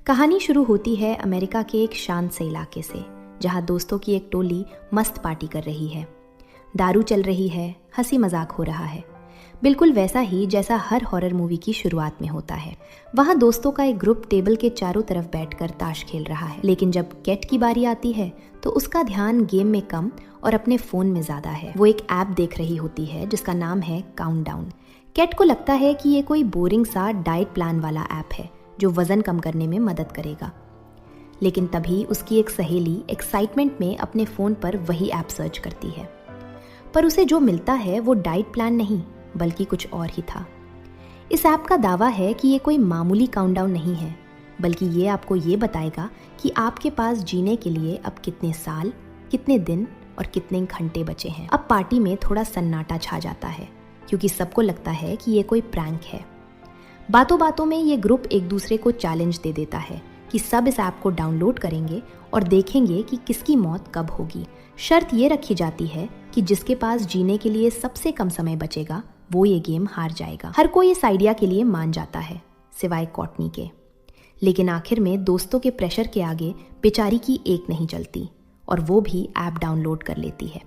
कहानी शुरू होती है अमेरिका के एक शांत से इलाके से, जहां दोस्तों की एक टोली मस्त पार्टी कर रही है। दारू चल रही है, हंसी मजाक हो रहा है, बिल्कुल वैसा ही जैसा हर हॉरर मूवी की शुरुआत में होता है। वहां दोस्तों का एक ग्रुप टेबल के चारों तरफ बैठकर ताश खेल रहा है, लेकिन जब कैट की बारी आती है तो उसका ध्यान गेम में कम और अपने फोन में ज्यादा है। वो एक ऐप देख रही होती है जिसका नाम है काउंटडाउन। कैट को लगता है कि ये कोई बोरिंग सा डाइट प्लान वाला ऐप है जो वजन कम करने में मदद करेगा, लेकिन तभी उसकी एक सहेली एक्साइटमेंट में अपने फोन पर वही ऐप सर्च करती है। पर उसे जो मिलता है वो डाइट प्लान नहीं बल्कि कुछ और ही था। इस ऐप का दावा है कि ये कोई मामूली काउंटडाउन नहीं है, बल्कि ये आपको ये बताएगा कि आपके पास जीने के लिए अब कितने साल, कितने दिन और कितने घंटे बचे हैं। अब पार्टी में थोड़ा सन्नाटा छा जाता है क्योंकि सबको लगता है कि ये कोई प्रैंक है। बातों बातों में ये ग्रुप एक दूसरे को चैलेंज दे देता है कि सब इस ऐप को डाउनलोड करेंगे और देखेंगे कि किसकी मौत कब होगी। शर्त ये रखी जाती है कि जिसके पास जीने के लिए सबसे कम समय बचेगा वो ये गेम हार जाएगा। हर कोई इस आइडिया के लिए मान जाता है सिवाय कॉटनी के, लेकिन आखिर में दोस्तों के प्रेशर के आगे बेचारी की एक नहीं चलती और वो भी ऐप डाउनलोड कर लेती है।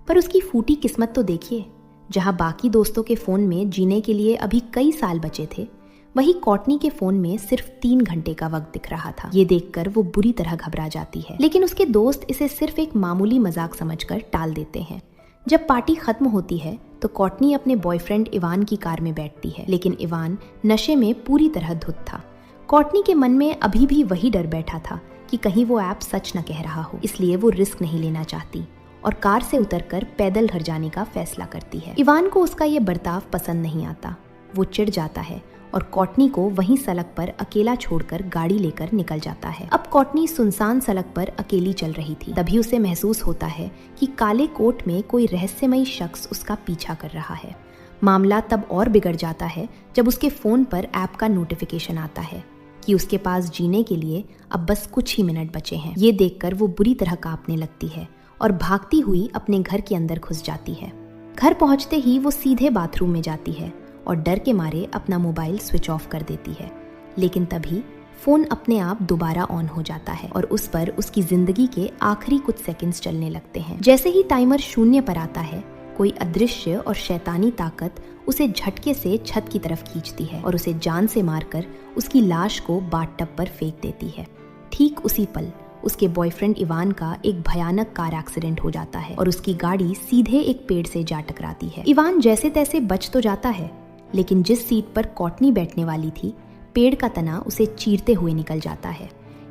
पर उसकी फूटी किस्मत तो देखिए, जहां बाकी दोस्तों के फोन में जीने के लिए अभी कई साल बचे थे, वहीं कॉटनी के फोन में सिर्फ 3 घंटे का वक्त दिख रहा था। ये देखकर वो बुरी तरह घबरा जाती है, लेकिन उसके दोस्त इसे सिर्फ एक मामूली मजाक समझकर टाल देते हैं। जब पार्टी खत्म होती है तो कॉटनी अपने बॉयफ्रेंड इवान की कार में बैठती है, लेकिन इवान नशे में पूरी तरह धुत था। कॉटनी के मन में अभी भी वही डर बैठा था कि कहीं वो ऐप सच न कह रहा हो, इसलिए वो रिस्क नहीं लेना चाहती और कार से उतरकर पैदल घर जाने का फैसला करती है। इवान को उसका ये बर्ताव पसंद नहीं आता। वो चिढ़ जाता है और कॉटनी को वहीं सड़क पर अकेला छोड़कर गाड़ी लेकर निकल जाता है। अब कॉटनी सुनसान सड़क पर अकेली चल रही थी। तभी उसे महसूस होता है कि काले कोट में कोई रहस्यमयी शख्स उसका पीछा कर रहा है। मामला तब और बिगड़ जाता है जब उसके फोन पर ऐप का नोटिफिकेशन आता है कि उसके पास जीने के लिए अब बस कुछ ही मिनट बचे हैं। ये देखकर वो बुरी तरह कांपने लगती है और भागती हुई अपने घर के अंदर घुस जाती है। घर पहुंचते ही वो सीधे बाथरूम में जाती है और डर के मारे अपना मोबाइल स्विच ऑफ कर देती है, लेकिन तभी फोन अपने आप दोबारा ऑन हो जाता है और उस पर उसकी जिंदगी के आखिरी कुछ सेकंड्स चलने लगते हैं। जैसे ही टाइमर 0 पर आता है, कोई अदृश्य और शैतानी ताकत उसे झटके से छत की तरफ खींचती है और उसे जान से मारकर उसकी लाश को बाथटब पर फेंक देती है। ठीक उसी पल उसके बॉयफ्रेंड इवान का एक भयानक कार एक्सीडेंट हो जाता है और उसकी गाड़ी सीधे एक पेड़ से जा टकराती है। इवान जैसे तैसे बच तो जाता है, लेकिन जिस सीट पर कॉटनी बैठने वाली थी, पेड़ का तना उसे चीरते हुए निकल जाता है।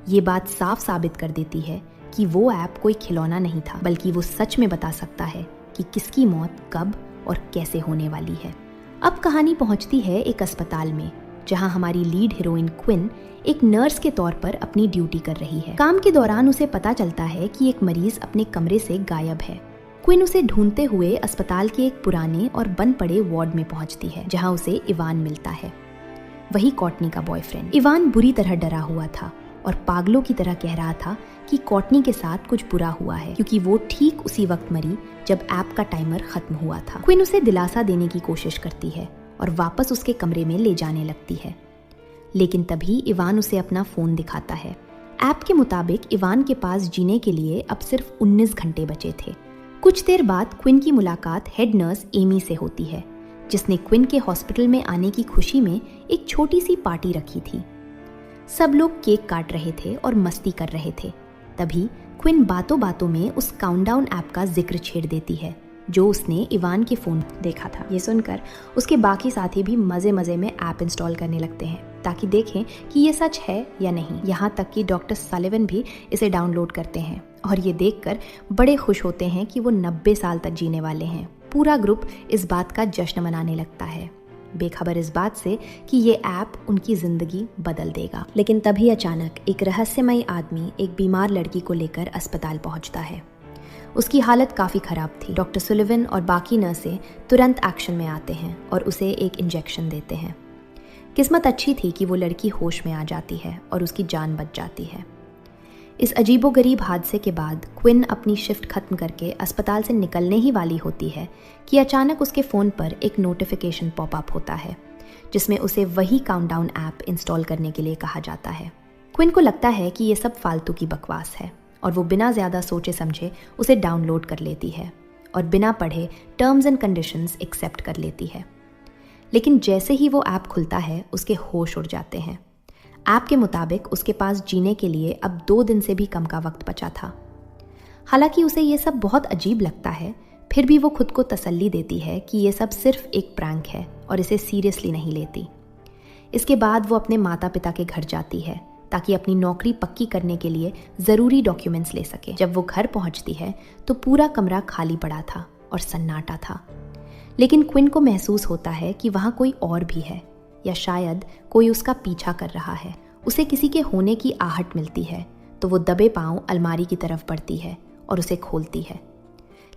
ये बात साफ साबित कर देती है कि वो ऐप कोई खिलौना नहीं था, बल्कि वो सच में बता सकता है कि किसकी मौत कब और कैसे होने वाली है। अब कहानी पहुंचती है एक अस्पताल में, जहां हमारी लीड हीरोइन क्विन एक नर्स के तौर पर अपनी ड्यूटी कर रही है। काम के दौरान उसे पता चलता है कि एक मरीज अपने कमरे से गायब है। क्विन उसे ढूंढते हुए अस्पताल के एक पुराने और बंद पड़े वार्ड में पहुंचती है, जहां उसे इवान मिलता है, वही कॉटनी का बॉयफ्रेंड। इवान बुरी तरह डरा हुआ था और पागलों की तरह कह रहा था कि कॉटनी के साथ कुछ बुरा हुआ है, क्योंकि वो ठीक उसी वक्त मरी जब ऐप का टाइमर खत्म हुआ था। क्विन उसे दिलासा देने की कोशिश करती है और वापस उसके कमरे में ले जाने लगती है, लेकिन तभी इवान उसे अपना फोन दिखाता है। ऐप के मुताबिक इवान के पास जीने के लिए अब सिर्फ 19 घंटे बचे थे। कुछ देर बाद क्विन की मुलाकात हेड नर्स एमी से होती है, जिसने क्विन के हॉस्पिटल में आने की खुशी में एक छोटी सी पार्टी रखी थी। सब लोग केक काट रहे थे और मस्ती कर रहे थे। तभी क्विन बातों बातों में उस काउंटडाउन ऐप का जिक्र छेड़ देती है जो उसने इवान के फोन देखा था। ये सुनकर उसके बाकी साथी भी मजे मजे में ऐप इंस्टॉल करने लगते हैं ताकि देखें कि ये सच है या नहीं। यहाँ तक कि डॉक्टर सलिवन भी इसे डाउनलोड करते हैं और ये देखकर बड़े खुश होते हैं कि वो 90 साल तक जीने वाले हैं। पूरा ग्रुप इस बात का जश्न मनाने लगता है, बेखबर इस बात से कि ये ऐप उनकी जिंदगी बदल देगा। लेकिन तभी अचानक एक रहस्यमयी आदमी एक बीमार लड़की को लेकर अस्पताल पहुंचता है। उसकी हालत काफ़ी ख़राब थी। डॉक्टर सुलिवन और बाकी नर्सें तुरंत एक्शन में आते हैं और उसे एक इंजेक्शन देते हैं। किस्मत अच्छी थी कि वो लड़की होश में आ जाती है और उसकी जान बच जाती है। इस अजीबोगरीब हादसे के बाद क्विन अपनी शिफ्ट खत्म करके अस्पताल से निकलने ही वाली होती है कि अचानक उसके फ़ोन पर एक नोटिफिकेशन पॉपअप होता है जिसमें उसे वही काउंटडाउन ऐप इंस्टॉल करने के लिए कहा जाता है। क्विन को लगता है कि ये सब फालतू की बकवास है और वो बिना ज़्यादा सोचे समझे उसे डाउनलोड कर लेती है और बिना पढ़े टर्म्स एंड कंडीशंस एक्सेप्ट कर लेती है। लेकिन जैसे ही वो ऐप खुलता है उसके होश उड़ जाते हैं। ऐप के मुताबिक उसके पास जीने के लिए अब 2 दिन से भी कम का वक्त बचा था। हालांकि उसे ये सब बहुत अजीब लगता है, फिर भी वो खुद को तसल्ली देती है कि ये सब सिर्फ एक प्रैंक है और इसे सीरियसली नहीं लेती। इसके बाद वो अपने माता पिता के घर जाती है ताकि अपनी नौकरी पक्की करने के लिए ज़रूरी डॉक्यूमेंट्स ले सके। जब वो घर पहुंचती है तो पूरा कमरा खाली पड़ा था और सन्नाटा था, लेकिन क्विन को महसूस होता है कि वहाँ कोई और भी है या शायद कोई उसका पीछा कर रहा है। उसे किसी के होने की आहट मिलती है तो वो दबे पांव अलमारी की तरफ बढ़ती है और उसे खोलती है,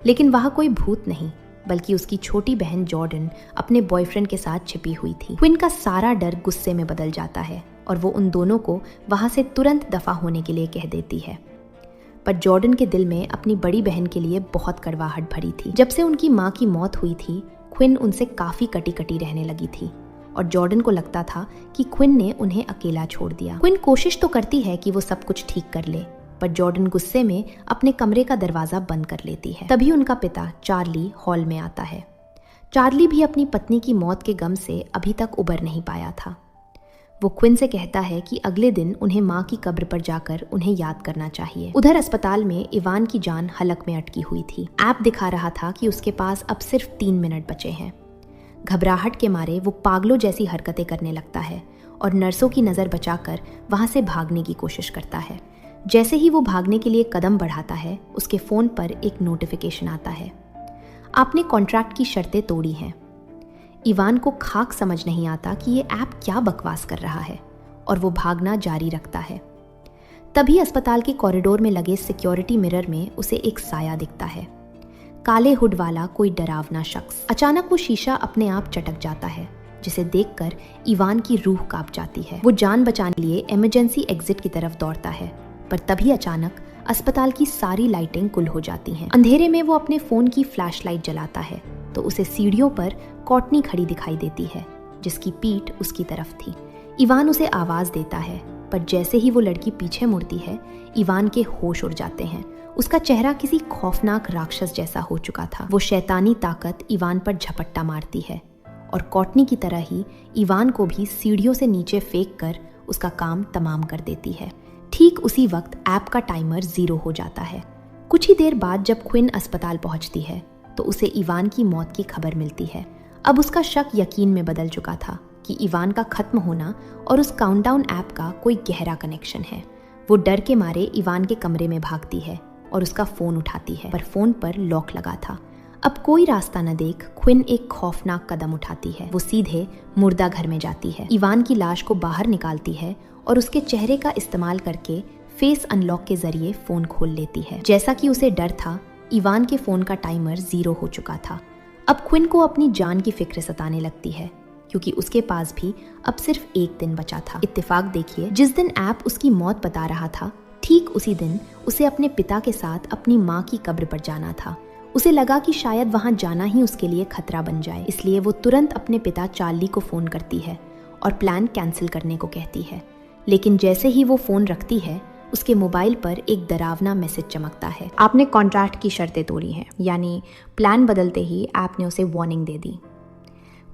लेकिन वहाँ कोई भूत नहीं बल्कि उसकी छोटी बहन जॉर्डन अपने बॉयफ्रेंड के साथ छिपी हुई थी। क्विन का सारा डर गुस्से में बदल जाता है और वो उन दोनों को वहाँ से तुरंत दफा होने के लिए कह देती है। पर जॉर्डन के दिल में अपनी बड़ी बहन के लिए बहुत कड़वाहट भरी थी। जब से उनकी माँ की मौत हुई थी क्विन उनसे काफी कटी कटी रहने लगी थी और जॉर्डन को लगता था कि क्विन ने उन्हें अकेला छोड़ दिया। क्विन कोशिश तो करती है कि वो सब कुछ ठीक कर ले, पर जॉर्डन गुस्से में अपने कमरे का दरवाजा बंद कर लेती है। तभी उनका पिता चार्ली हॉल में आता है। चार्ली भी अपनी पत्नी की मौत के गम से अभी तक उबर नहीं पाया था। वो क्विन से कहता है कि अगले दिन उन्हें माँ की कब्र पर जाकर उन्हें याद करना चाहिए। उधर अस्पताल में इवान की जान हलक में अटकी हुई थी। ऐप दिखा रहा था कि उसके पास अब सिर्फ 3 मिनट बचे हैं। घबराहट के मारे वो पागलों जैसी हरकतें करने लगता है और नर्सों की नज़र बचाकर वहाँ से भागने की कोशिश करता है। जैसे ही वो भागने के लिए कदम बढ़ाता है उसके फ़ोन पर एक नोटिफिकेशन आता है, आपने कॉन्ट्रैक्ट की शर्तें तोड़ी हैं। इवान को खाक समझ नहीं आता कि ये ऐप क्या बकवास कर रहा है और वो भागना जारी रखता है। तभी अस्पताल के कॉरिडोर में लगे सिक्योरिटी मिरर में उसे एक साया दिखता है, काले हुड वाला कोई डरावना शख्स। अचानक वो शीशा अपने आप चटक जाता है, जिसे देखकर इवान की रूह कांप जाती है। वो जान बचाने के लिए इमरजेंसी एग्जिट की तरफ दौड़ता है, पर तभी अचानक अस्पताल की सारी लाइटें गुल हो जाती हैं। अंधेरे में वो अपने फोन की फ्लैशलाइट जलाता है तो उसे सीढ़ियों पर कॉटनी खड़ी दिखाई देती है, जिसकी पीठ उसकी तरफ थी। इवान उसे आवाज देता है, पर जैसे ही वो लड़की पीछे मुड़ती है इवान के होश उड़ जाते हैं। उसका चेहरा किसी खौफनाक राक्षस जैसा हो चुका था। वो शैतानी ताकत इवान पर झपट्टा मारती है और कॉटनी की तरह ही इवान को भी सीढ़ियों से नीचे फेंक कर उसका काम तमाम कर देती है। ठीक उसी वक्त ऐप का टाइमर 0 हो जाता है। कुछ ही देर बाद जब क्विन अस्पताल पहुंचती है तो उसे इवान की मौत की खबर मिलती है। अब उसका शक यकीन में बदल चुका था कि इवान का खत्म होना और उस काउंटडाउन ऐप का कोई गहरा कनेक्शन है। वो डर के मारे इवान के कमरे में भागती है और उसका फोन उठाती है, पर फोन पर लॉक लगा था। अब कोई रास्ता न देख क्विन एक खौफनाक कदम उठाती है। वो सीधे मुर्दा घर में जाती है, इवान की लाश को बाहर निकालती है और उसके चेहरे का इस्तेमाल करके फेस अनलॉक के जरिए फोन खोल लेती है। जैसा कि उसे डर था, इवान के फोन का टाइमर 0 हो चुका था। अब क्विन को अपनी जान की फिक्र सताने लगती है, क्योंकि उसके पास भी अब सिर्फ 1 दिन बचा था। इत्तेफाक देखिए, जिस दिन ऐप उसकी मौत बता रहा था ठीक उसी दिन उसे अपने पिता के साथ अपनी माँ की कब्र पर जाना था। उसे लगा कि शायद वहां जाना ही उसके लिए खतरा बन जाए, इसलिए वो तुरंत अपने पिता चार्ली को फोन करती है और प्लान कैंसिल करने को कहती है। लेकिन जैसे ही वो फोन रखती है उसके मोबाइल पर एक डरावना मैसेज चमकता है, आपने कॉन्ट्रैक्ट की शर्तें तोड़ी हैं। यानी प्लान बदलते ही ऐप ने उसे वार्निंग दे दी।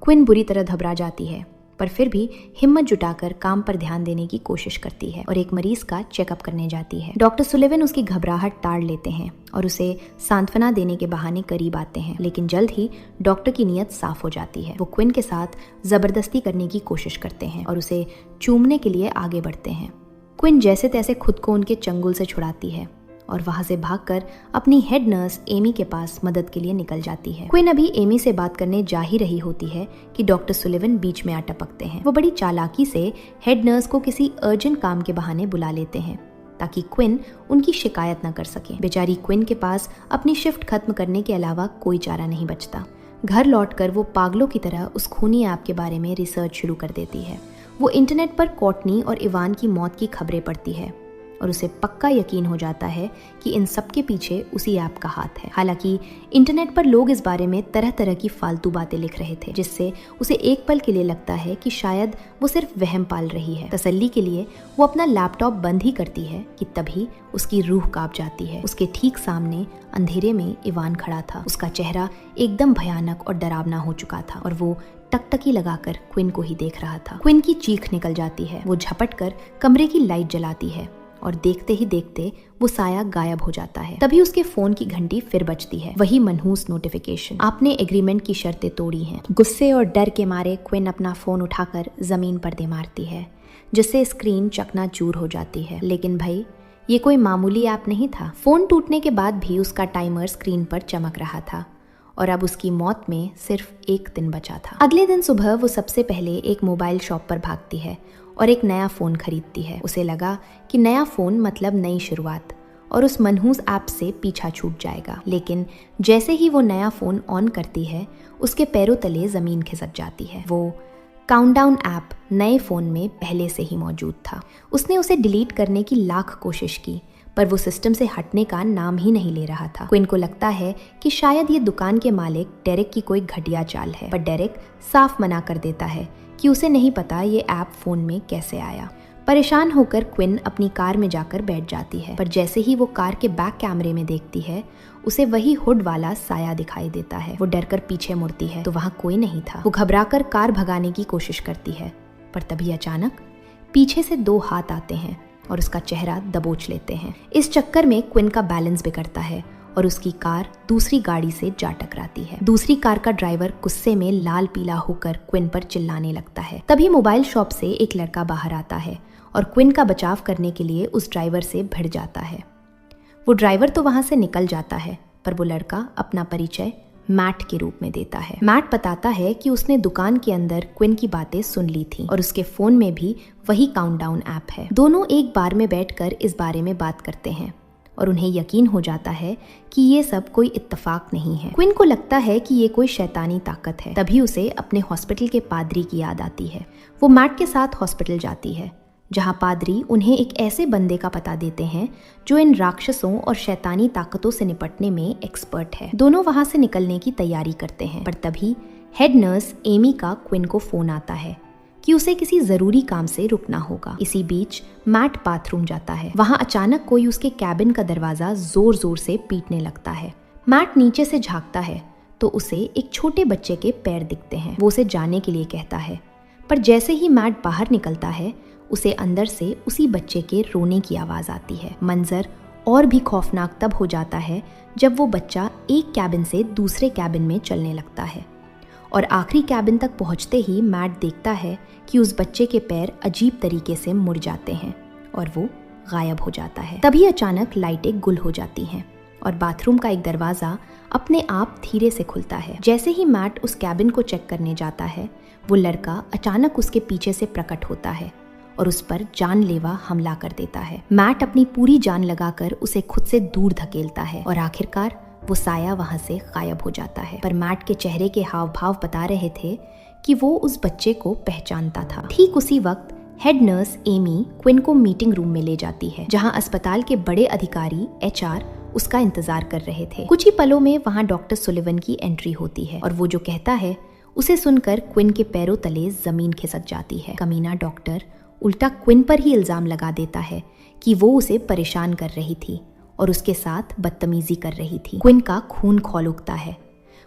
क्विन बुरी तरह घबरा जाती है, पर फिर भी हिम्मत जुटाकर काम पर ध्यान देने की कोशिश करती है और एक मरीज का चेकअप करने जाती है। डॉक्टर सुलेवन उसकी घबराहट टाड़ लेते हैं और उसे सांत्वना देने के बहाने करीब आते हैं, लेकिन जल्द ही डॉक्टर की नीयत साफ हो जाती है। वो क्विन के साथ जबरदस्ती करने की कोशिश करते हैं और उसे चूमने के लिए आगे बढ़ते हैं। क्विन जैसे तैसे खुद को उनके चंगुल से छुड़ाती है और वहां से भागकर अपनी हेड नर्स एमी के पास मदद के लिए निकल जाती है। क्विन अभी एमी से बात करने जा ही रही होती है कि डॉक्टर सुलेवन बीच में आ टपकते हैं। वो बड़ी चालाकी से हेड नर्स को किसी अर्जेंट काम के बहाने बुला लेते हैं ताकि क्विन उनकी शिकायत न कर सके। बेचारी क्विन के पास अपनी शिफ्ट खत्म करने के अलावा कोई चारा नहीं बचता। घर लौटकर वो पागलों की तरह उस खूनी ऐप के बारे में रिसर्च शुरू कर देती है। वो इंटरनेट पर कॉटनी और इवान की मौत की खबरें पढ़ती है और उसे पक्का यकीन हो जाता है कि इन सब के पीछे उसी ऐप का हाथ है। हालांकि इंटरनेट पर लोग इस बारे में तरह तरह की फालतू बातें लिख रहे थे, जिससे उसे एक पल के लिए लगता है कि शायद वो सिर्फ वहम पाल रही है। तसल्ली के लिए वो अपना लैपटॉप बंद ही करती है कि तभी उसकी रूह कांप जाती है। उसके ठीक सामने अंधेरे में इवान खड़ा था। उसका चेहरा एकदम भयानक और डरावना हो चुका था और वो टकटकी लगाकर क्विन को ही देख रहा था। क्विन की चीख निकल जाती है। वो झपट कर कमरे की लाइट जलाती है और देखते ही देखते वो साया गायब हो जाता है। तभी उसके फोन की घंटी फिर बजती है। वही मनहूस नोटिफिकेशन, आपने एग्रीमेंट की शर्तें तोड़ी हैं। गुस्से और डर के मारे क्विन अपना फोन उठाकर जमीन पर दे मारती है, जिससे स्क्रीन चकनाचूर हो जाती है। लेकिन भाई, ये कोई मामूली ऐप नहीं था। फोन टूटने के बाद भी उसका टाइमर स्क्रीन पर चमक रहा था और अब उसकी मौत में सिर्फ एक दिन बचा था। अगले दिन सुबह वो सबसे पहले एक मोबाइल शॉप पर भागती है और एक नया फोन खरीदती है। उसे लगा कि नया फोन मतलब नई शुरुआत और उस मनहूस ऐप से पीछा छूट जाएगा। लेकिन जैसे ही वो नया फोन ऑन करती है, उसके पैरों तले जमीन खिसक जाती है। वो काउंटडाउन ऐप नए फोन में पहले से ही मौजूद था। उसने उसे डिलीट करने की लाख कोशिश की, पर वो सिस्टम से हटने का नाम ही नहीं ले रहा था। क्विन को लगता है कि शायद ये दुकान के मालिक डेरेक की कोई घटिया चाल है, पर डेरेक साफ मना कर देता है कि उसे नहीं पता ये ऐप फोन में कैसे आया। परेशान होकर क्विन अपनी कार में जाकर बैठ जाती है, पर जैसे ही वो कार के बैक कैमरे में देखती है, उसे वही हुड वाला साया दिखाई देता है। वो डरकर पीछे मुड़ती है तो वहाँ कोई नहीं था। वो घबराकर कार भगाने की कोशिश करती है, पर तभी अचानक पीछे से 2 हाथ आते हैं और उसका चेहरा दबोच लेते हैं। इस चक्कर में क्विन का बैलेंस बिगड़ता है और उसकी कार दूसरी गाड़ी से जा टकराती है। दूसरी कार का ड्राइवर गुस्से में लाल पीला होकर क्विन पर चिल्लाने लगता है। तभी मोबाइल शॉप से एक लड़का बाहर आता है और क्विन का बचाव करने के लिए उस ड्राइवर से भिड़ जाता है। वो ड्राइवर तो वहां से निकल जाता है, पर वो लड़का अपना परिचय मैट के रूप में देता है। मैट बताता है कि उसने दुकान के अंदर क्विन की बातें सुन ली थी और उसके फोन में भी वही काउंटडाउन ऐप है। दोनों एक बार में बैठकर इस बारे में बात करते हैं और उन्हें यकीन हो जाता है कि ये सब कोई इत्तेफाक नहीं है। क्विन को लगता है कि ये कोई शैतानी ताकत है। तभी उसे अपने हॉस्पिटल के पादरी की याद आती है। वो मैट के साथ हॉस्पिटल जाती है, जहां पादरी उन्हें एक ऐसे बंदे का पता देते हैं जो इन राक्षसों और शैतानी ताकतों से निपटने में एक्सपर्ट है। दोनों वहां से निकलने की तैयारी करते हैं, पर तभी हेड नर्स एमी का क्विन को फोन आता है कि उसे किसी जरूरी काम से रुकना होगा। इसी बीच मैट बाथरूम जाता है। वहां अचानक कोई उसके कैबिन का दरवाजा जोर जोर से पीटने लगता है। मैट नीचे से झांकता है तो उसे एक छोटे बच्चे के पैर दिखते हैं। वो उसे जाने के लिए कहता है, पर जैसे ही मैट बाहर निकलता है, उसे अंदर से उसी बच्चे के रोने की आवाज आती है। मंजर और भी खौफनाक तब हो जाता है जब वो बच्चा एक कैबिन से दूसरे कैबिन में चलने लगता है और आखिरी कैबिन तक पहुंचते ही मैट देखता है कि उस बच्चे के पैर अजीब तरीके से मुड़ जाते हैं और वो गायब हो जाता है। तभी अचानक लाइटें गुल हो जाती हैं और बाथरूम का एक दरवाजा अपने आप धीरे से खुलता है। जैसे ही मैट उस कैबिन को चेक करने जाता है, वो लड़का अचानक उसके पीछे से प्रकट होता है और उस पर जानलेवा हमला कर देता है। मैट अपनी पूरी जान लगाकर उसे खुद से दूर धकेलता है और आखिरकार वो साया वहां से गायब हो जाता है। पर मैट के चेहरे के हाव भाव बता रहे थे कि वो उस बच्चे को पहचानता था। ठीक उसी वक्त हेड नर्स एमी क्विन को मीटिंग रूम में ले जाती है, जहां अस्पताल के बड़े अधिकारी HR उसका इंतजार कर रहे थे। कुछ ही पलों में वहां डॉक्टर सुलिवन की एंट्री होती है और वो जो कहता है उसे सुनकर क्विन के पैरों तले जमीन खिसक जाती है। कमीना डॉक्टर उल्टा क्विन पर ही इल्जाम लगा देता है कि वो उसे परेशान कर रही थी और उसके साथ बदतमीजी कर रही थी। क्विन का खून खौल उठता है।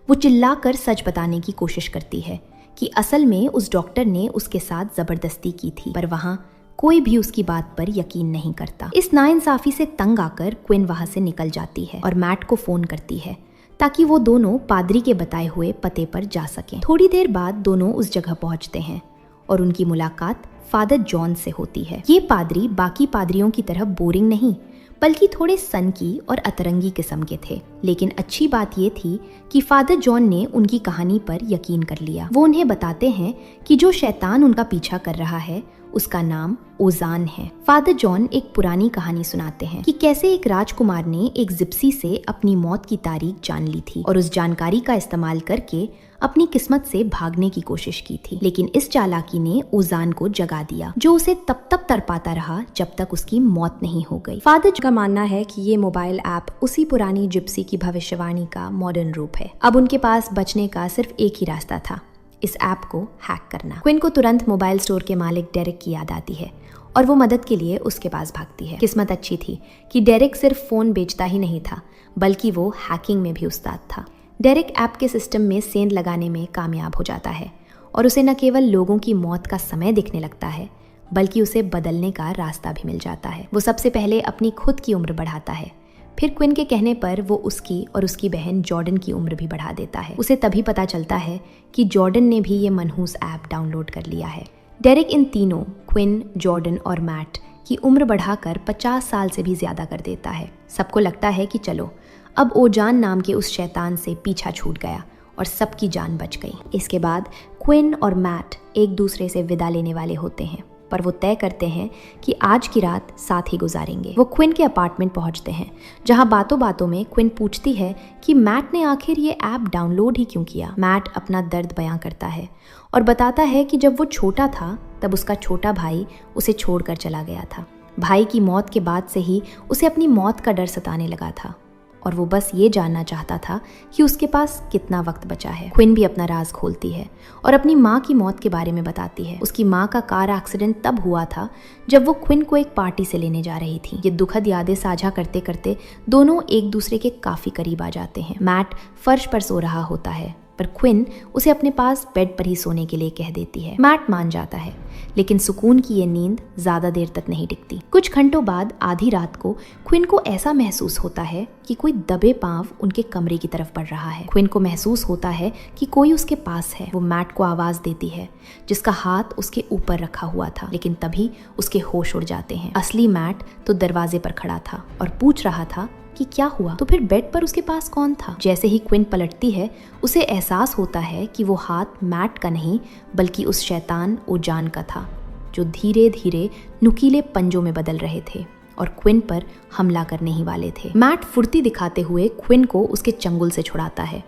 वो चिल्लाकर सच बताने की कोशिश करती है कि असल में उस डॉक्टर ने उसके साथ जबरदस्ती की थी, पर वहां कोई भी उसकी बात पर यकीन नहीं करता। इस नाइंसाफी से तंग आकर क्विन वहां से निकल जाती है और मैट को फोन करती है ताकि वो दोनों पादरी के बताए हुए पते पर जा सकें। थोड़ी देर बाद दोनों उस जगह पहुंचते हैं और उनकी मुलाकात फादर जॉन से होती है। ये पादरी बाकी पादरियों की तरह बोरिंग नहीं, बल्कि थोड़े सनकी और अतरंगी किस्म के थे। लेकिन अच्छी बात ये थी कि फादर जॉन ने उनकी कहानी पर यकीन कर लिया। वो उन्हें बताते हैं कि जो शैतान उनका पीछा कर रहा है उसका नाम ओजान है। फादर जॉन एक पुरानी कहानी सुनाते हैं कि कैसे एक राजकुमार ने एक जिप्सी से अपनी मौत की तारीख जान ली थी और उस जानकारी का इस्तेमाल करके अपनी किस्मत से भागने की कोशिश की थी, लेकिन इस चालाकी ने ओजान को जगा दिया, जो उसे तब तक तड़पाता रहा जब तक उसकी मौत नहीं हो गई। फादर का मानना है कि ये मोबाइल ऐप उसी पुरानी जिप्सी की भविष्यवाणी का मॉडर्न रूप है। अब उनके पास बचने का सिर्फ एक ही रास्ता था, इस ऐप को हैक करना। क्विन को तुरंत मोबाइल स्टोर के मालिक डेरेक की याद आती है और वो मदद के लिए उसके पास भागती है। किस्मत अच्छी थी कि डेरेक सिर्फ फोन बेचता ही नहीं था, बल्कि वो हैकिंग में भी उस्ताद था। डेरेक ऐप के सिस्टम में सेंध लगाने में कामयाब हो जाता है और उसे न केवल लोगों की मौत का समय दिखने लगता है, बल्कि उसे बदलने का रास्ता भी मिल जाता है। वो सबसे पहले अपनी खुद की उम्र बढ़ाता है, फिर क्विन के कहने पर वो उसकी और उसकी बहन जॉर्डन की उम्र भी बढ़ा देता है। उसे तभी पता चलता है कि जॉर्डन ने भी ये मनहूस ऐप डाउनलोड कर लिया है। डेरेक इन तीनों, क्विन, जॉर्डन और मैट की उम्र बढ़ाकर 50 साल से भी ज्यादा कर देता है। सबको लगता है कि चलो अब ओजान नाम के उस शैतान से पीछा छूट गया और सबकी जान बच गई। इसके बाद क्विन और मैट एक दूसरे से विदा लेने वाले होते हैं, पर वो तय करते हैं कि आज की रात साथ ही गुजारेंगे। वो क्विन के अपार्टमेंट पहुंचते हैं, जहां बातों बातों में क्विन पूछती है कि मैट ने आखिर ये ऐप डाउनलोड ही क्यों किया। मैट अपना दर्द बयां करता है और बताता है कि जब वो छोटा था तब उसका छोटा भाई उसे छोड़कर चला गया था। भाई की मौत के बाद से ही उसे अपनी मौत का डर सताने लगा था और वो बस ये जानना चाहता था कि उसके पास कितना वक्त बचा है। क्विन भी अपना राज खोलती है और अपनी माँ की मौत के बारे में बताती है। उसकी माँ का कार एक्सीडेंट तब हुआ था जब वो क्विन को एक पार्टी से लेने जा रही थी। ये दुखद यादें साझा करते करते दोनों एक दूसरे के काफी करीब आ जाते हैं। मैट फर्श पर सो रहा होता है, पर क्विन उसे अपने पास बेड पर ही सोने के लिए कह देती है। मैट मान जाता है, लेकिन सुकून की ये नींद ज्यादा देर तक नहीं टिकती। कुछ घंटों बाद आधी रात को क्विन को ऐसा महसूस होता है कि कोई दबे पांव उनके कमरे की तरफ बढ़ रहा है। क्विन को महसूस होता है कि कोई उसके पास है। वो मैट को आवाज देती है, जिसका हाथ उसके ऊपर रखा हुआ था, लेकिन तभी उसके होश उड़ जाते हैं। असली मैट तो दरवाजे पर खड़ा था और पूछ रहा था कि क्या हुआ। तो फिर बेड पर उसके पास कौन था। जैसे ही क्विन पलटती है, उसे एहसास होता है कि वो हाथ मैट का नहीं बल्कि उस शैतान ओजान का था, जो धीरे धीरे नुकीले पंजों में बदल रहे थे और क्विन पर हमला करने ही वाले थे। मैट फुर्ती दिखाते हुए क्विन को उसके चंगुल से छुड़ाता है,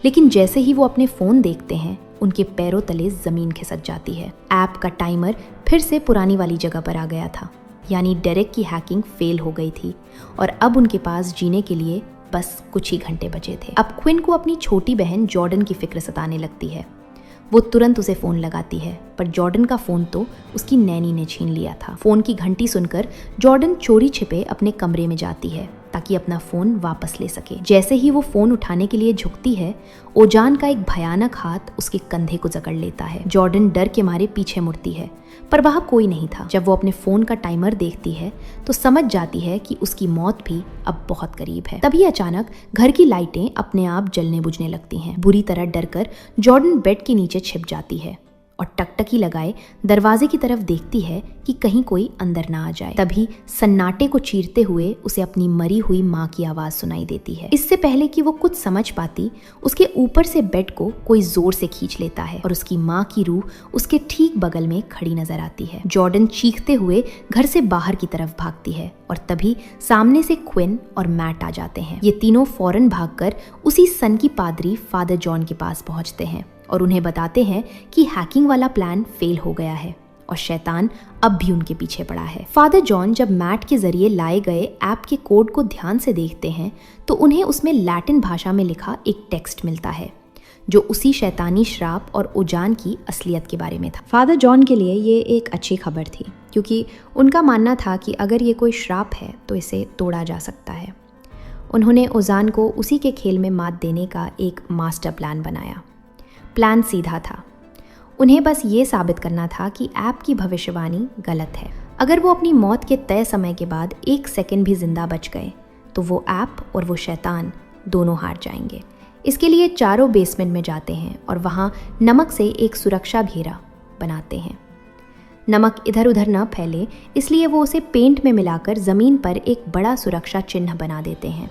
लेकिन जैसे ही वो अपने फोन देखते हैं, उनके पैरों तले जमीन खिसक जाती है। ऐप का टाइमर फिर से पुरानी वाली जगह पर आ गया था, यानी डेरेक की हैकिंग फेल हो गई थी और अब उनके पास जीने के लिए बस कुछ ही घंटे बचे थे। अब क्विन को अपनी छोटी बहन जॉर्डन की फिक्र सताने लगती है। वो तुरंत उसे फोन लगाती है, पर जॉर्डन का फोन तो उसकी नैनी ने छीन लिया था। फोन की घंटी सुनकर जॉर्डन चोरी छिपे अपने कमरे में जाती है ताकि अपना फोन वापस ले सके। जैसे ही वो फोन उठाने के लिए झुकती है, ओजान का एक भयानक हाथ उसके कंधे को जकड़ लेता है। जॉर्डन डर के मारे पीछे मुड़ती है, पर वहां कोई नहीं था। जब वो अपने फोन का टाइमर देखती है तो समझ जाती है कि उसकी मौत भी अब बहुत करीब है। तभी अचानक घर की लाइटें अपने आप जलने बुझने लगती हैं। बुरी तरह डरकर जॉर्डन बेड के नीचे छिप जाती है और टकटकी लगाए दरवाजे की तरफ देखती है कि कहीं कोई अंदर ना आ जाए। तभी सन्नाटे को चीरते हुए उसे अपनी मरी हुई माँ की आवाज सुनाई देती है। इससे पहले कि वो कुछ समझ पाती, उसके ऊपर से बेड को कोई जोर से खींच लेता है और उसकी माँ की रूह उसके ठीक बगल में खड़ी नजर आती है। जॉर्डन चीखते हुए घर से बाहर की तरफ भागती है और तभी सामने से क्विन और मैट आ जाते हैं। ये तीनों फौरन भागकर उसी सन की पादरी फादर जॉन के पास पहुंचते हैं और उन्हें बताते हैं कि हैकिंग वाला प्लान फेल हो गया है और शैतान अब भी उनके पीछे पड़ा है। फादर जॉन जब मैट के जरिए लाए गए ऐप के कोड को ध्यान से देखते हैं तो उन्हें उसमें लैटिन भाषा में लिखा एक टेक्स्ट मिलता है, जो उसी शैतानी श्राप और ओजान की असलियत के बारे में था। फादर जॉन के लिए ये एक अच्छी खबर थी, क्योंकि उनका मानना था कि अगर ये कोई श्राप है तो इसे तोड़ा जा सकता है। उन्होंने ओजान को उसी के खेल में मात देने का एक मास्टर प्लान बनाया। प्लान सीधा था, उन्हें बस ये साबित करना था कि ऐप की भविष्यवाणी गलत है। अगर वो अपनी मौत के तय समय के बाद 1 सेकंड भी जिंदा बच गए तो वो ऐप और वो शैतान दोनों हार जाएंगे। इसके लिए चारों बेसमेंट में जाते हैं और वहाँ नमक से एक सुरक्षा घेरा बनाते हैं। नमक इधर उधर न फैले इसलिए वो उसे पेंट में मिलाकर ज़मीन पर एक बड़ा सुरक्षा चिन्ह बना देते हैं।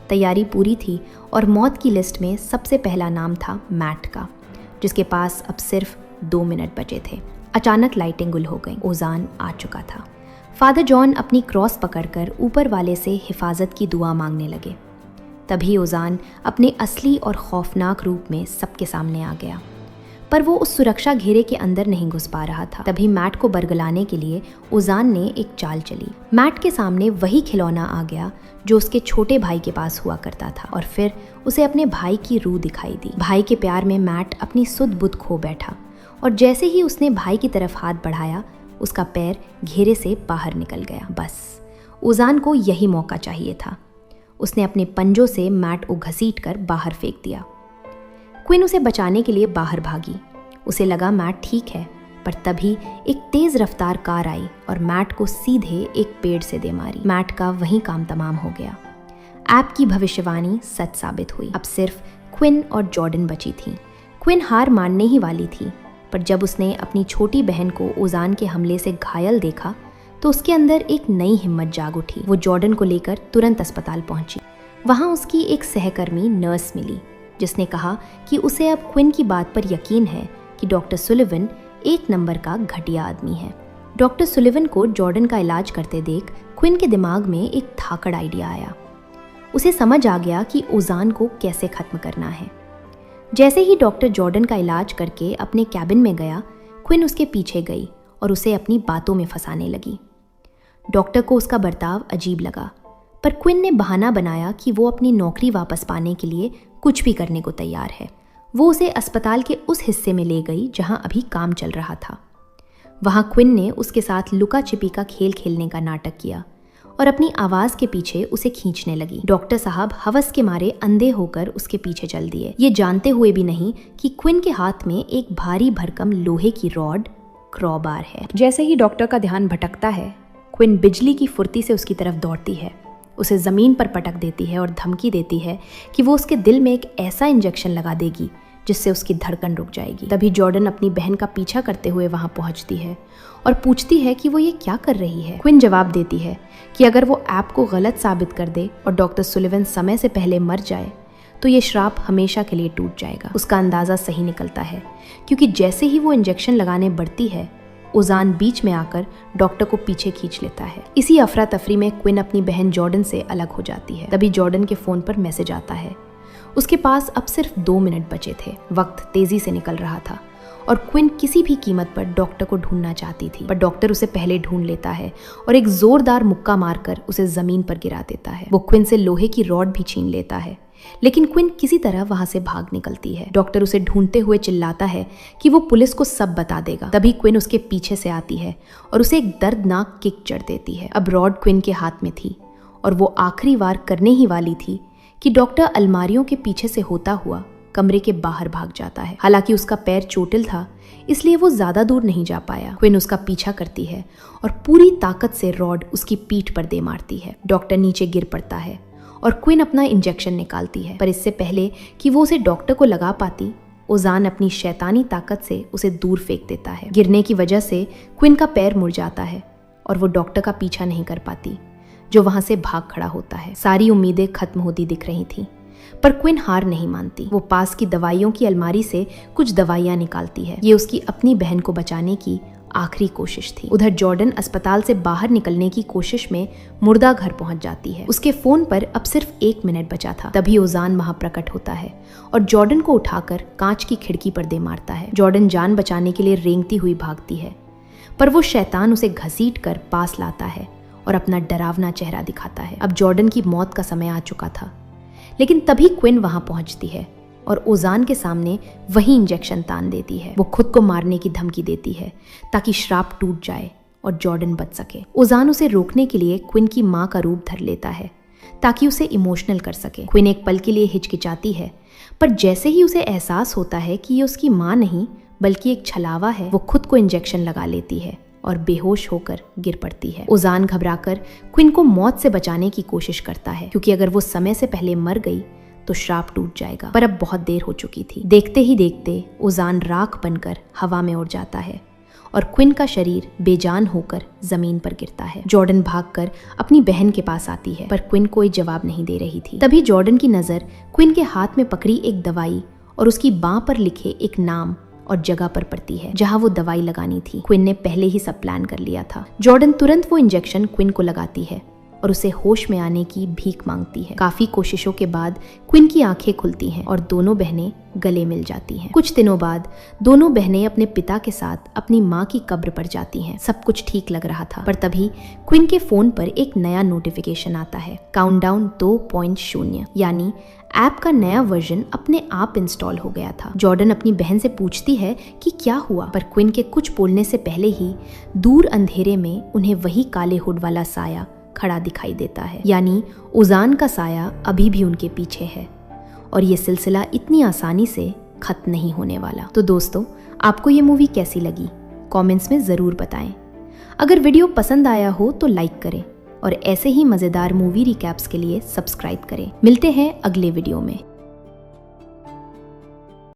तैयारी पूरी थी और मौत की लिस्ट में सबसे पहला नाम था मैट का, जिसके पास अब सिर्फ 2 मिनट बचे थे। अचानक लाइटें गुल हो गईं। ओजान आ चुका था। फादर जॉन अपनी क्रॉस पकड़कर ऊपर वाले से हिफाजत की दुआ मांगने लगे। तभी ओजान अपने असली और खौफनाक रूप में सबके सामने आ गया, पर वो उस सुरक्षा घेरे के अंदर नहीं घुस पा रहा था। तभी मैट को बरगलाने के लिए ओजान ने एक चाल चली। मैट के सामने वही खिलौना आ गया जो उसके छोटे भाई के पास हुआ करता था, और फिर उसे अपने भाई की रूह दिखाई दी। भाई के प्यार में मैट अपनी सुध बुध खो बैठा, और जैसे ही उसने भाई की तरफ हाथ बढ़ाया, उसका पैर घेरे से बाहर निकल गया। बस ओजान को यही मौका चाहिए था। उसने अपने पंजों से मैट को घसीटकर बाहर फेंक दिया। क्विन उसे बचाने के लिए बाहर भागी। उसे लगा मैट ठीक है, पर तभी एक तेज रफ्तार कार आई और मैट को सीधे एक पेड़ से दे मारी। मैट का वहीं काम तमाम हो गया। ऐप की भविष्यवाणी सच साबित हुई। अब सिर्फ क्विन और जॉर्डन बची थीं। क्विन हार मानने ही वाली थी, पर जब उसने अपनी छोटी बहन को ओजान के हमले से घायल देखा तो उसके अंदर एक नई हिम्मत जाग उठी। वो जॉर्डन को लेकर तुरंत अस्पताल पहुंची। वहां उसकी एक सहकर्मी नर्स मिली, जिसने कहा कि उसे अब क्विन की बात पर यकीन है कि डॉक्टर सुलिवन एक नंबर का घटिया आदमी है। डॉक्टर सुलिवन को जॉर्डन का इलाज करते देख क्विन के दिमाग में एक धाकड़ आइडिया आया। उसे समझ आ गया कि ओजान को कैसे खत्म करना है। जैसे ही डॉक्टर जॉर्डन का इलाज करके अपने कैबिन में गया, क्विन उसके पीछे गई और उसे अपनी बातों में फंसाने लगी। डॉक्टर को उसका बर्ताव अजीब लगा, पर क्विन ने बहाना बनाया कि वो अपनी नौकरी वापस पाने के लिए कुछ भी करने को तैयार है। वो उसे अस्पताल के उस हिस्से में ले गई जहां अभी काम चल रहा था। वहां क्विन ने उसके साथ लुका छिपी का खेल खेलने का नाटक किया और अपनी आवाज के पीछे उसे खींचने लगी। डॉक्टर साहब हवस के मारे अंधे होकर उसके पीछे चल दिए, ये जानते हुए भी नहीं कि क्विन के हाथ में एक भारी भरकम लोहे की रॉड क्रॉबार है। जैसे ही डॉक्टर का ध्यान भटकता है, क्विन बिजली की फुर्ती से उसकी तरफ दौड़ती है, उसे ज़मीन पर पटक देती है और धमकी देती है कि वो उसके दिल में एक ऐसा इंजेक्शन लगा देगी जिससे उसकी धड़कन रुक जाएगी। तभी जॉर्डन अपनी बहन का पीछा करते हुए वहां पहुंचती है और पूछती है कि वो ये क्या कर रही है। क्विन जवाब देती है कि अगर वो ऐप को गलत साबित कर दे और डॉक्टर सुलिवन समय से पहले मर जाए तो ये श्राप हमेशा के लिए टूट जाएगा। उसका अंदाज़ा सही निकलता है, क्योंकि जैसे ही वो इंजेक्शन लगाने बढ़ती है, ओजान बीच में आकर डॉक्टर को पीछे खींच लेता है। इसी अफरा तफरी में क्विन अपनी बहन जॉर्डन से अलग हो जाती है। तभी जॉर्डन के फोन पर मैसेज आता है। उसके पास अब सिर्फ 2 मिनट बचे थे। वक्त तेजी से निकल रहा था और क्विन किसी भी कीमत पर डॉक्टर को ढूंढना चाहती थी, पर डॉक्टर उसे पहले ढूंढ लेता है और एक जोरदार मुक्का मारकर उसे जमीन पर गिरा देता है। वो क्विन से लोहे की रॉड भी छीन लेता है, लेकिन क्विन किसी तरह वहां से भाग निकलती है। डॉक्टर उसे ढूंढते हुए चिल्लाता है कि वो पुलिस को सब बता देगा। तभी क्विन उसके पीछे से आती है और उसे एक दर्दनाक किक चढ़ देती है। अब रॉड क्विन के हाथ में थी और वो आखिरी वार करने ही वाली थी कि डॉक्टर अलमारियों के पीछे से होता हुआ कमरे के बाहर भाग जाता है। हालांकि उसका पैर चोटिल था, इसलिए वो ज्यादा दूर नहीं जा पाया। क्विन उसका पीछा करती है और पूरी ताकत से रॉड उसकी पीठ पर दे मारती है। डॉक्टर नीचे गिर पड़ता है और क्विन अपना इंजेक्शन निकालती है, पर इससे पहले कि वो उसे डॉक्टर को लगा पाती, ओजान अपनी शैतानी ताकत से उसे दूर फेंक देता है। गिरने की वजह से क्विन का पैर मुड़ जाता है और वो डॉक्टर का पीछा नहीं कर पाती, जो वहां से भाग खड़ा होता है। सारी उम्मीदें खत्म होती दिख रही थी, पर क्विन हार नहीं मानती। वो पास की दवाइयों की अलमारी से कुछ दवाइयां निकालती है। ये उसकी अपनी बहन को बचाने की आखिरी कोशिश थी। उधर जॉर्डन अस्पताल से बाहर निकलने की कोशिश में मुर्दा घर पहुंच जाती है। उसके फोन पर अब सिर्फ 1 मिनट बचा था। तभी ओजान वहां प्रकट होता है और जॉर्डन को उठाकर कांच की खिड़की पर दे मारता है। जॉर्डन जान बचाने के लिए रेंगती हुई भागती है, पर वो शैतान उसे घसीट कर पास लाता है और अपना डरावना चेहरा दिखाता है। अब जॉर्डन की मौत का समय आ चुका था, लेकिन तभी क्विन वहां पहुंचती है और ओजान के सामने वही इंजेक्शन तान देती है। वो खुद को मारने की धमकी देती है ताकि श्राप टूट जाए और जॉर्डन बच सके। ओजान उसे रोकने के लिए क्विन की माँ का रूप धर लेता है ताकि उसे इमोशनल कर सके। क्विन एक पल के लिए हिचकिचाती है, पर जैसे ही उसे एहसास होता है कि ये उसकी माँ नहीं बल्कि एक छलावा है, वो खुद को इंजेक्शन लगा लेती है और बेहोश होकर गिर पड़ती है। ओजान घबराकर क्विन को मौत से बचाने की कोशिश करता है, क्योंकि अगर वो समय से पहले मर गई तो श्राप टूट जाएगा। पर अब बहुत देर हो चुकी थी। देखते ही देखते ओजान राख बनकर हवा में उड़ जाता है और क्विन का शरीर बेजान होकर जमीन पर गिरता है। जॉर्डन भागकर अपनी बहन के पास आती है, पर क्विन कोई जवाब नहीं दे रही थी। तभी जॉर्डन की नजर क्विन के हाथ में पकड़ी एक दवाई और उसकी बांह पर लिखे एक नाम और जगह पर पड़ती है जहां वो दवाई लगानी थी। क्विन ने पहले ही सब प्लान कर लिया था। जॉर्डन तुरंत वो इंजेक्शन क्विन को लगाती है और उसे होश में आने की भीख मांगती है। काफी कोशिशों के बाद क्विन की आंखें खुलती हैं और दोनों बहनें गले मिल जाती हैं। कुछ दिनों बाद दोनों बहनें अपने पिता के साथ अपनी माँ की कब्र पर जाती हैं। सब कुछ ठीक लग रहा था, पर तभी क्विन के फोन पर एक नया नोटिफिकेशन आता है। काउंटडाउन 2.0 यानी ऐप का नया वर्जन अपने आप इंस्टॉल हो गया था। जॉर्डन अपनी बहन से पूछती है कि क्या हुआ, पर क्विन के कुछ बोलने से पहले ही दूर अंधेरे में उन्हें वही काले हुड वाला साया खड़ा दिखाई देता है। यानी उजान का साया अभी भी उनके पीछे है और ये सिलसिला इतनी आसानी से खत्म नहीं होने वाला। तो दोस्तों, आपको ये मूवी कैसी लगी कमेंट्स में ज़रूर बताएं। अगर वीडियो पसंद आया हो तो लाइक करें और ऐसे ही मज़ेदार मूवी रिकैप्स के लिए सब्सक्राइब करें। मिलते हैं अगले वीडियो में।